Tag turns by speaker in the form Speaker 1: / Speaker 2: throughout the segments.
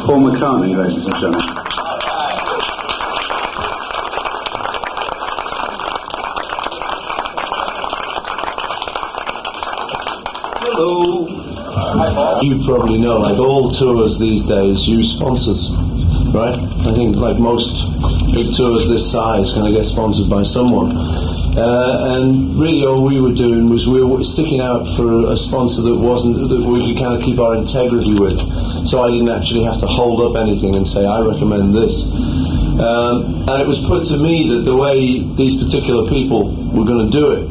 Speaker 1: Paul McCartney, ladies and gentlemen.
Speaker 2: Hello.
Speaker 3: You probably know, like all tours these days use sponsors, right? I think like most big tours this size kind of get sponsored by someone. And really all we were doing was we were sticking out for a sponsor that we could kind of keep our integrity with. So I didn't actually have to hold up anything and say, I recommend this. And it was put to me that the way these particular people were going to do it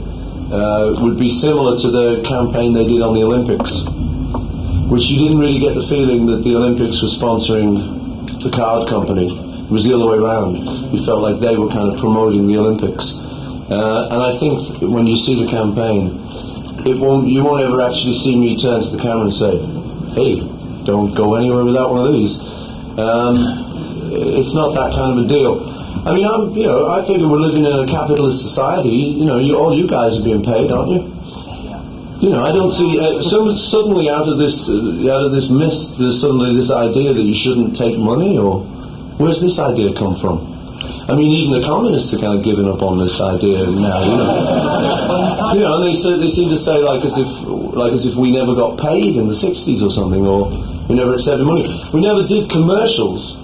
Speaker 3: would be similar to the campaign they did on the Olympics, which you didn't really get the feeling that the Olympics were sponsoring the card company. It was the other way around. You felt like they were kind of promoting the Olympics. And I think when you see the campaign, you won't ever actually see me turn to the camera and say, hey, don't go anywhere without one of these. It's not that kind of a deal. I mean, I figure we're living in a capitalist society. All you guys are being paid, aren't you? I don't see suddenly out of this mist. There's suddenly this idea that you shouldn't take money, or where's this idea come from? I mean, even the communists are kind of giving up on this idea now. And they seem to say like as if we never got paid in the '60s or something, or we never accepted money. We never did commercials.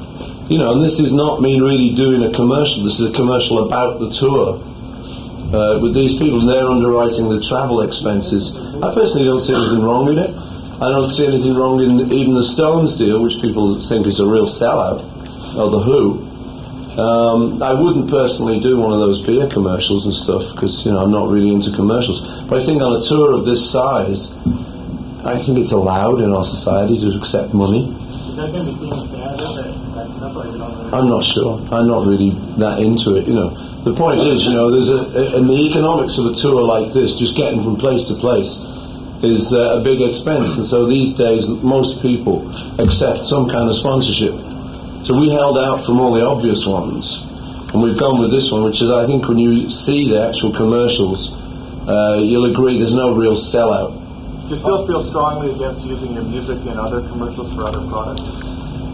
Speaker 3: And this is not me really doing a commercial. This is a commercial about the tour. With these people, and they're underwriting the travel expenses. I personally don't see anything wrong in it. I don't see anything wrong in even the Stones deal, which people think is a real sellout, or the Who. I wouldn't personally do one of those beer commercials and stuff, because I'm not really into commercials. But I think on a tour of this size, I think it's allowed in our society to accept money.
Speaker 4: Is that going to be seen as bad?
Speaker 3: I'm not sure. I'm not really that into it. The point is, there's in the economics of a tour like this, just getting from place to place is a big expense, and so these days most people accept some kind of sponsorship. So we held out from all the obvious ones, and we've gone with this one, which is, I think, when you see the actual commercials, you'll agree there's no real sellout.
Speaker 4: Do you still feel strongly against using your music in other commercials for other products?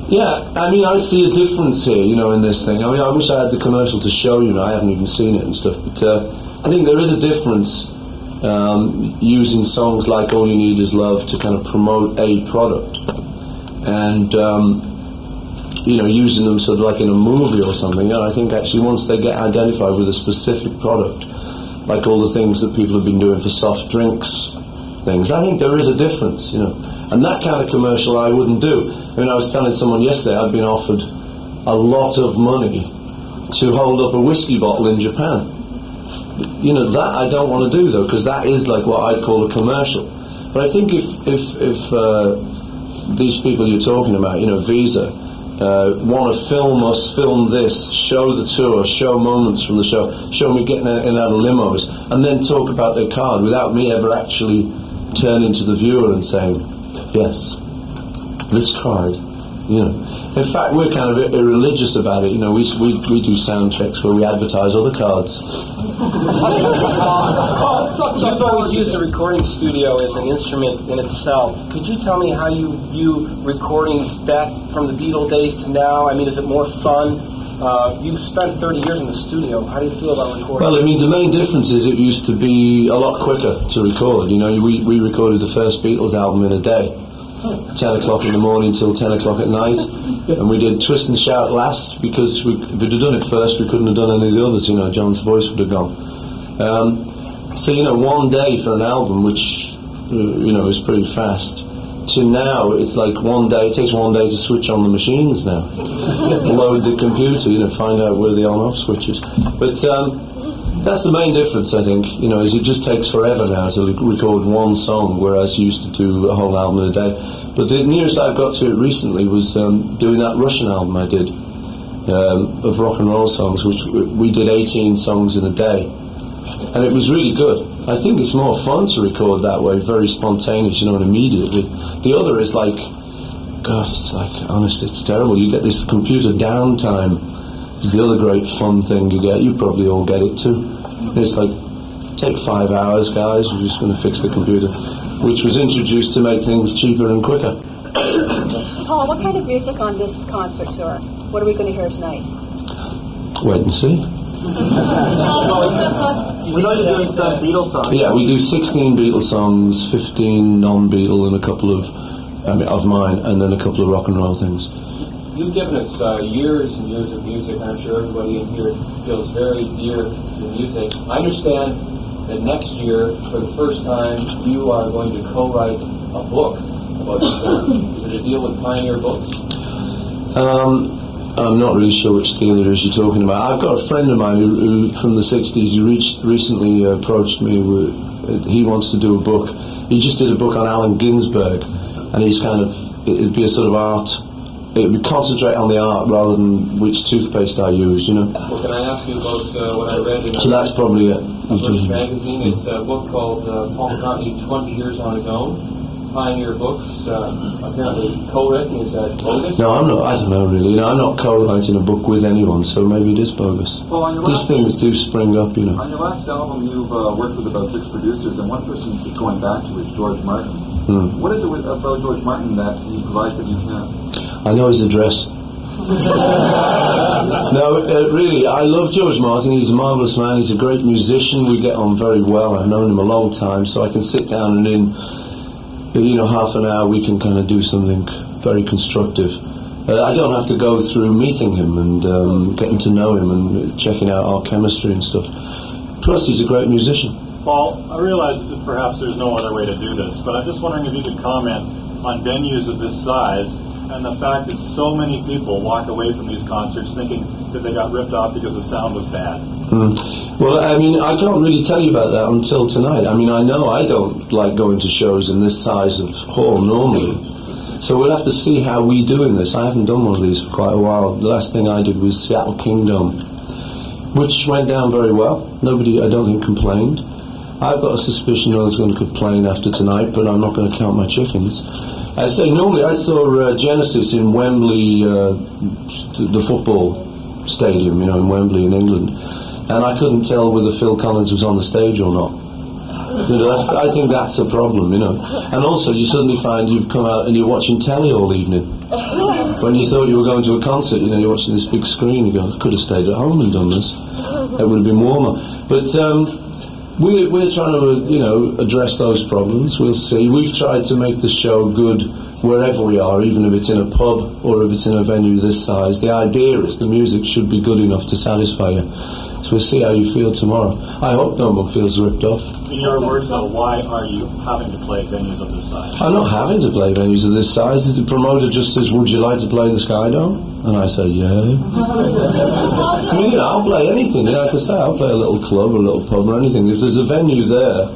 Speaker 3: Yeah, I mean, I see a difference here, in this thing. I mean, I wish I had the commercial to show you. I haven't even seen it and stuff, but I think there is a difference using songs like All You Need Is Love to kind of promote a product, and using them sort of like in a movie or something. I think actually once they get identified with a specific product, like all the things that people have been doing for soft drinks things, I think there is a difference, and that kind of commercial I wouldn't do. I mean, I was telling someone yesterday I'd been offered a lot of money to hold up a whiskey bottle in Japan. That I don't want to do, though, because that is like what I'd call a commercial. But I think if these people you're talking about, Visa, want to film us, film this, show the tour, show moments from the show, show me getting in and out of limos, and then talk about their card without me ever actually turning to the viewer and saying, yes, this card, In fact, we're kind of irreligious about it. We do sound checks where we advertise other cards.
Speaker 2: You've always used the recording studio as an instrument in itself. Could you tell me how you view recordings back from the Beatle days to now? I mean, is it more fun? You spent 30 years in the studio. How do you feel about recording?
Speaker 3: Well, I mean, the main difference is it used to be a lot quicker to record. We recorded the first Beatles album in a day. 10 o'clock in the morning till 10 o'clock at night, and we did Twist and Shout last, because if we'd have done it first we couldn't have done any of the others. John's voice would have gone. So one day for an album, which is pretty fast, to now it's like one day. It takes one day to switch on the machines now. Load the computer, find out where the on-off switch is. But that's the main difference, I think, is it just takes forever now to record one song, whereas you used to do a whole album in a day. But the nearest I've got to it recently was doing that Russian album I did of rock and roll songs, which we did 18 songs in a day. And it was really good. I think it's more fun to record that way, very spontaneous, and immediately. The other is like, God, it's like, honestly, it's terrible. You get this computer downtime. It's the other great fun thing you get. You probably all get it too. It's like, take 5 hours, guys, we're just going to fix the computer, which was introduced to make things cheaper and quicker.
Speaker 5: Paul, what kind of music on this concert tour? What are we going to hear tonight?
Speaker 3: Wait and see.
Speaker 4: We know you're doing some Beatle songs.
Speaker 3: Yeah, we do 16 Beatle songs, 15 non-Beatle, and a couple of mine, and then a couple of rock and roll things.
Speaker 2: You've given us years and years of music. I'm sure everybody in here feels very dear to music. I understand that next year, for the first time, you are going to co-write a book about this. Is it a deal with Pioneer Books?
Speaker 3: I'm not really sure which deal it is you're talking about. I've got a friend of mine who from the 60s, he recently approached me. He wants to do a book. He just did a book on Allen Ginsberg, and he's it'd be a sort of art. It would concentrate on the art rather than which toothpaste I use, you know.
Speaker 2: Well, can I ask you about what I read in
Speaker 3: so that's probably it.
Speaker 2: British magazine? It's a book called Paul McCartney, 20 Years on His Own. Pioneer Books, apparently co-written. Is that bogus?
Speaker 3: No, I'm not. I don't know really. You know, I'm not co-writing a book with anyone, so maybe it is bogus.
Speaker 1: Well,
Speaker 3: these things do spring up, you know.
Speaker 1: On your last album, you've worked with about 6 producers, and one person you keep going back to is George Martin. What is it about George Martin that he provides that you can't?
Speaker 3: I know his address. No, really, I love George Martin. He's a marvellous man. He's a great musician. We get on very well. I've known him a long time, so I can sit down and in half an hour we can kind of do something very constructive. I don't have to go through meeting him and getting to know him and checking out our chemistry and stuff. Plus, he's a great musician.
Speaker 6: Paul, I realize that perhaps there's no other way to do this, but I'm just wondering if you could comment on venues of this size and the fact that so many people walk away from these concerts thinking that they got ripped off because the sound was bad.
Speaker 3: Well, I mean, I can't really tell you about that until tonight. I mean, I know I don't like going to shows in this size of hall normally. So we'll have to see how we do in this. I haven't done one of these for quite a while. The last thing I did was Seattle Kingdome, which went down very well. Nobody, I don't think, complained. I've got a suspicion no one's going to complain after tonight, but I'm not going to count my chickens. I say, normally I saw Genesis in Wembley, the football stadium, in Wembley in England, and I couldn't tell whether Phil Collins was on the stage or not. I think that's a problem, And also, you suddenly find you've come out and you're watching telly all evening. When you thought you were going to a concert, you're watching this big screen, you go, I could have stayed at home and done this. It would have been warmer. But we're trying to, address those problems. We'll see. We've tried to make the show good wherever we are, even if it's in a pub or if it's in a venue this size. The idea is the music should be good enough to satisfy you. So we'll see how you feel tomorrow. I hope no one feels ripped off.
Speaker 6: In your words, though, why are you having to play venues of this size?
Speaker 3: I'm not having to play venues of this size. The promoter just says, would you like to play the Skydome? And I say, yes. I mean, I'll play anything. Like I say, I'll play a little club or a little pub or anything. If there's a venue there,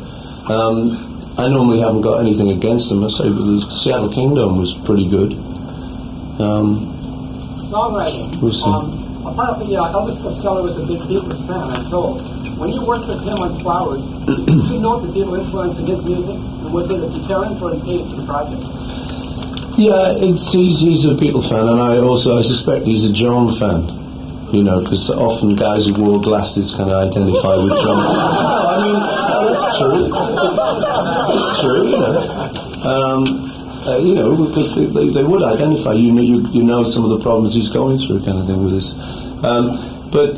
Speaker 3: I normally haven't got anything against them. I say, but the Seattle Kingdome was pretty good.
Speaker 7: Songwriting.
Speaker 3: We'll see.
Speaker 7: Apparently, Elvis Costello was a big Beatles fan, I'm told. When you worked with him on Flowers, did you note the Beatle influence in his music? And was it a deterrent or an aid to the project?
Speaker 3: Yeah, he's a Beatle fan, and I suspect he's a John fan. Because often guys who wore glasses kind of identify with John. I mean, that's true. It's true, because they would identify. You know some of the problems he's going through, kind of thing with this. But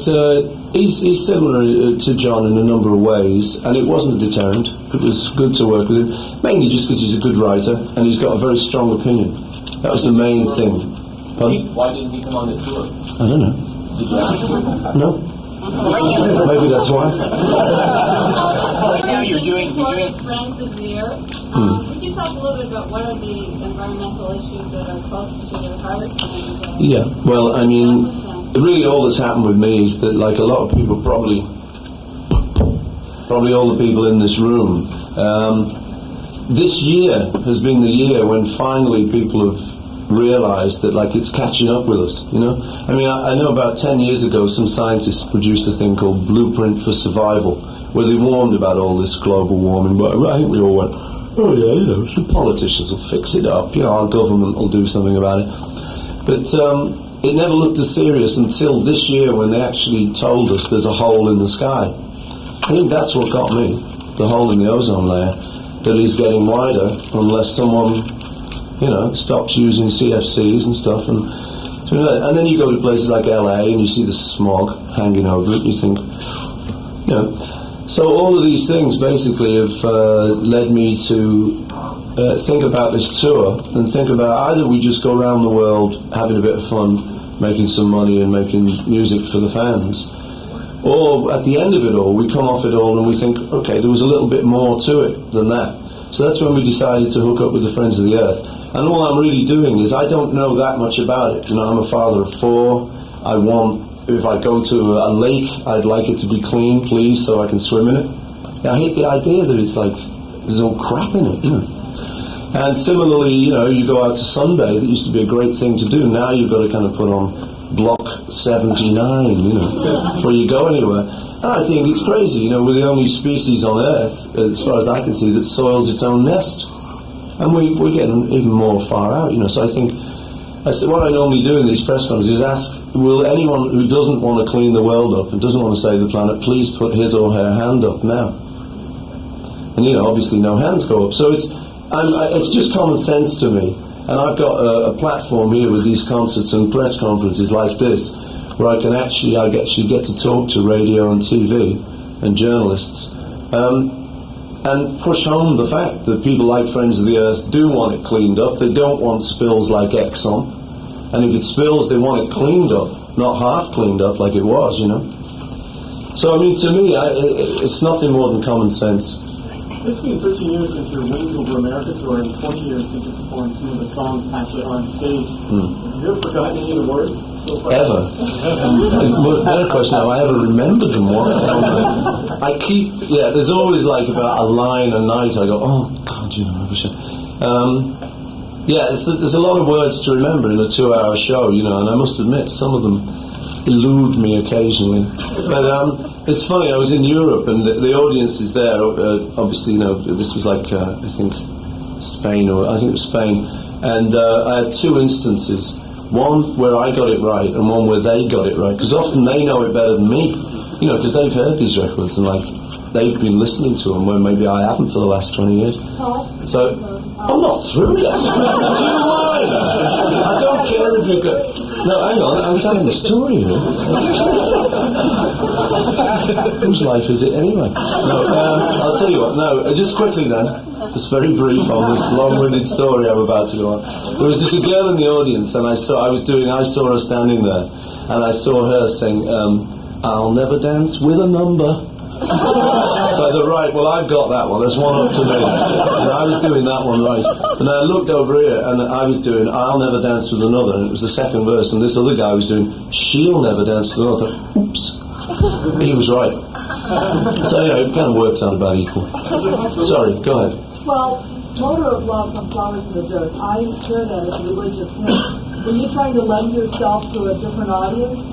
Speaker 3: he's similar to John in a number of ways, and it wasn't a deterrent. It was good to work with him, mainly just because he's a good writer and he's got a very strong opinion. That was the main thing. Pardon?
Speaker 2: Why didn't he come on the tour?
Speaker 3: I don't know.
Speaker 2: Did you ask him?
Speaker 3: No. Maybe that's why.
Speaker 8: You're doing Friends of the Earth. Could you talk a little bit about what are the environmental issues that are close to your heart? And,
Speaker 3: yeah, well, I mean, really all that's happened with me is that, like a lot of people, probably all the people in this room, this year has been the year when finally people have realised that, like, it's catching up with us, I mean, I know about 10 years ago some scientists produced a thing called Blueprint for Survival, where they warned about all this global warming, but I think we all went, oh yeah, the politicians will fix it up, our government will do something about it. But it never looked as serious until this year when they actually told us there's a hole in the sky. I think that's what got me, the hole in the ozone layer, that is getting wider unless someone, stops using CFCs and stuff. And then you go to places like LA and you see the smog hanging over it, you think, So all of these things basically have led me to think about this tour and think about either we just go around the world having a bit of fun, making some money and making music for the fans, or at the end of it all we come off it all and we think, okay, there was a little bit more to it than that. So that's when we decided to hook up with the Friends of the Earth. And all I'm really doing is, I don't know that much about it. I'm a father of 4. If I go to a lake, I'd like it to be clean, please, so I can swim in it. I hate the idea that it's like there's all crap in it. And similarly, you go out to sunbathe. It used to be a great thing to do. Now you've got to kind of put on Block 79, before you go anywhere. And I think it's crazy. We're the only species on Earth, as far as I can see, that soils its own nest. And we're getting even more far out. So I think, what I normally do in these press conferences is ask, will anyone who doesn't want to clean the world up and doesn't want to save the planet, please put his or her hand up now? And obviously no hands go up. So it's just common sense to me. And I've got a platform here with these concerts and press conferences like this, where I actually get to talk to radio and TV and journalists, and push home the fact that people like Friends of the Earth do want it cleaned up. They don't want spills like Exxon. And if it spills, they want it cleaned up, not half cleaned up like it was, So, to me, it's nothing more than common sense.
Speaker 9: It's been 13 years since your Wings Over America tour and 20 years since you performed some of the songs actually on stage. Have you ever forgotten any of the words? So far?
Speaker 3: Ever? Better question, have I ever remembered them? There's always like about a line a night I go, oh God, I wish I... there's a lot of words to remember in a 2-hour show, and I must admit some of them elude me occasionally. But it's funny, I was in Europe and the audience is there, obviously, this was like, I think Spain, and I had 2 instances. One where I got it right and one where they got it right, because often they know it better than me, because they've heard these records and they've been listening to them where maybe I haven't for the last 20 years. So I'm not through yet. Do you mind? I don't care if you've got... No, hang on, I'm telling the story here. Whose life is it anyway? No, I'll tell you what, just quickly then, just very brief on this long-winded story I'm about to go on. There was this girl in the audience, and I saw her standing there, and I saw her saying, I'll never dance with a number. So I thought, right, well, I've got that one. There's one up to me. And I was doing that one right. And I looked over here, and I was doing I'll Never Dance with Another, and it was the second verse, and this other guy was doing She'll Never Dance with Another. Oops. He was right. So, it kind of works out about equal. Sorry, go ahead.
Speaker 10: Well, Motor of Love from Flowers in the Dirt, I hear that as a religious hymn. Were you trying to lend yourself to a different audience?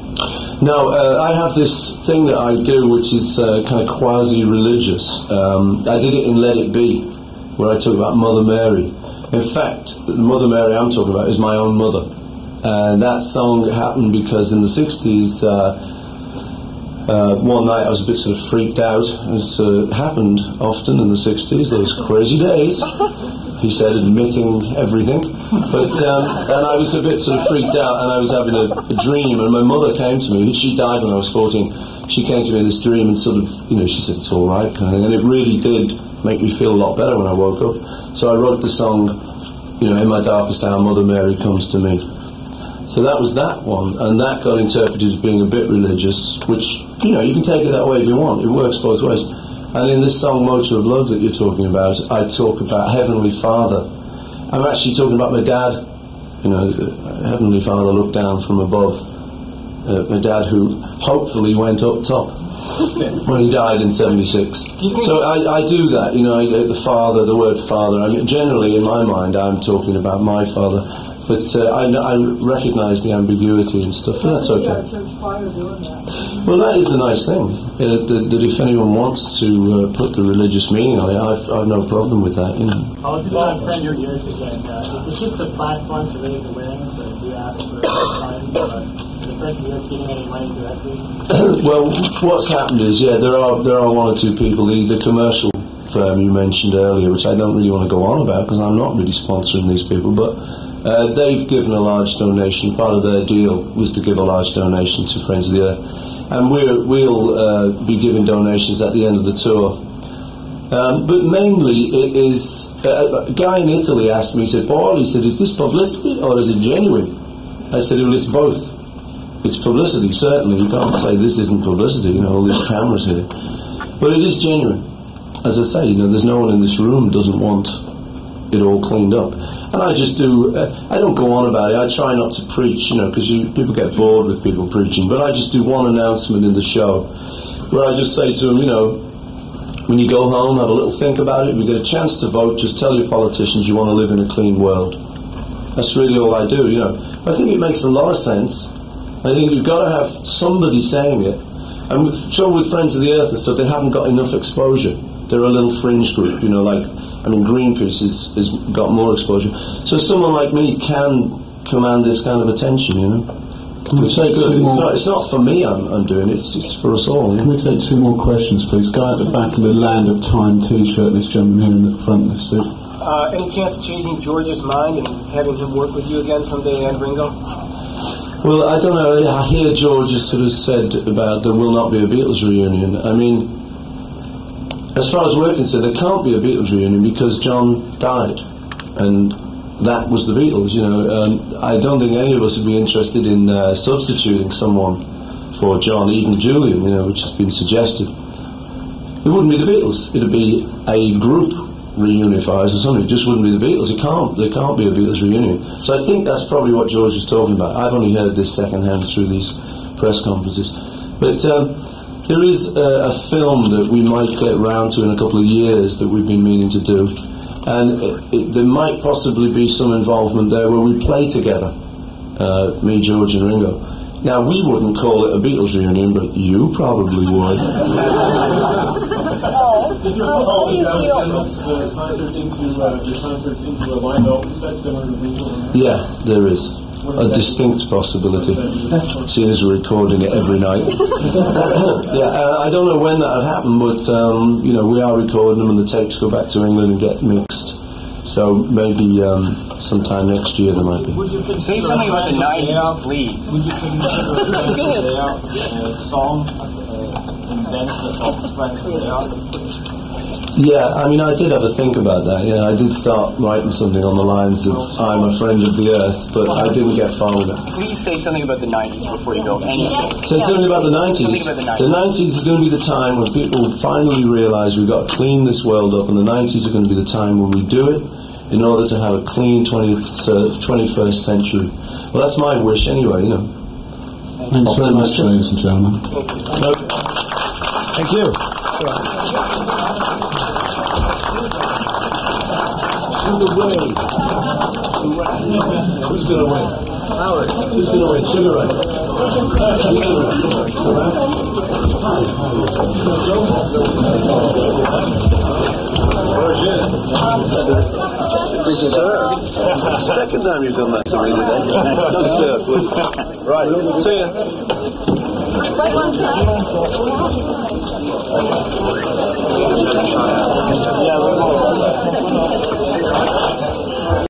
Speaker 3: No, I have this thing that I do which is kind of quasi-religious. I did it in Let It Be, where I talk about Mother Mary. In fact, the Mother Mary I'm talking about is my own mother. And that song happened because in the 60s, one night I was a bit sort of freaked out, as happened often in the 60s, those crazy days. He said, admitting everything. But and I was a bit sort of freaked out, and I was having a dream, and my mother came to me. She died when I was 14. She came to me in this dream and sort of, she said, it's all right, kind of thing. And it really did make me feel a lot better when I woke up. So I wrote the song, in my darkest hour, Mother Mary comes to me. So that was that one, and that got interpreted as being a bit religious, which, you can take it that way if you want. It works both ways. And in this song, Motor of Love, that you're talking about, I talk about Heavenly Father. I'm actually talking about my dad. Heavenly Father looked down from above. My dad, who hopefully went up top when he died in 76. So I do that, the Father, the word Father. Generally, in my mind, I'm talking about my Father. But I recognise the ambiguity and stuff, and that's okay. Well, that is the nice thing, that if anyone wants to put the religious meaning on it, I've no problem with that,
Speaker 9: I'll just friend your ears again. Is this just a platform to raise awareness, or do you ask for signs, Friends of the Earth getting any money directly?
Speaker 3: Well, what's happened is, there are one or two people. The commercial firm you mentioned earlier, which I don't really want to go on about because I'm not really sponsoring these people, but they've given a large donation. Part of their deal was to give a large donation to Friends of the Earth, and we'll be giving donations at the end of the tour. But mainly it is, a guy in Italy asked me, he said, Paul, he said, is this publicity or is it genuine? I said, well, it's both. It's publicity, certainly. You can't say this isn't publicity, all these cameras here. But it is genuine. As I say, there's no one in this room who doesn't want it all cleaned up. And I just do, I don't go on about it. I try not to preach, because people get bored with people preaching. But I just do one announcement in the show where I just say to them, when you go home, have a little think about it. If you get a chance to vote, just tell your politicians you want to live in a clean world. That's really all I do, I think it makes a lot of sense. I think you've got to have somebody saying it. And with Friends of the Earth and stuff, they haven't got enough exposure. They're a little fringe group, Greenpeace has got more exposure. So someone like me can command this kind of attention, Which is good. It's not for me I'm doing it, it's for us all.
Speaker 11: Can we take two more questions, please? Guy at the back of the Land of Time t-shirt, this gentleman here in the front of the suit.
Speaker 2: Any chance of changing George's mind and having him work with you again someday, and Ringo?
Speaker 3: Well, I don't know. I hear George has sort of said about there will not be a Beatles reunion. I mean, as far as we're concerned, there can't be a Beatles reunion because John died, and that was the Beatles. I don't think any of us would be interested in substituting someone for John, even Julian, which has been suggested. It wouldn't be the Beatles. It'd be a group reunifiers or something. It just wouldn't be the Beatles. There can't be a Beatles reunion. So I think that's probably what George was talking about. I've only heard this secondhand through these press conferences. But there is a film that we might get round to in a couple of years that we've been meaning to do. And there might possibly be some involvement there where we play together, me, George and Ringo. Now, we wouldn't call it a Beatles reunion, but you probably would.
Speaker 9: Is there a possibility that this concert into a live album set similar to Beatles?
Speaker 3: Yeah, there is. A distinct possibility, seeing as we're recording it every night. I don't know when that would happen, but we are recording them and the tapes go back to England and get mixed. So maybe sometime next year there might be.
Speaker 2: Would you say something about the 90s, please? Would you consider a song invented of Friends of the Earth?
Speaker 3: Yeah, I mean, I did have a think about that. Yeah, I did start writing something on the lines of I'm a friend of the earth, but I didn't get far with it.
Speaker 2: Please say something about the 90s before you go. Anything.
Speaker 3: Say something about the 90s. The 90s is going to be the time when people finally realise we've got to clean this world up, and the 90s are going to be the time when we do it in order to have a clean 21st century. Well, that's my wish anyway,
Speaker 11: Thanks very much, ladies and gentlemen.
Speaker 3: Okay. Thank you. Who's going to win? Howard. Who's going to win? Sugar Ray. Sir, second time you've done that to me today. No, sir, please. Right. See ya.
Speaker 5: Right one side.
Speaker 3: Yeah,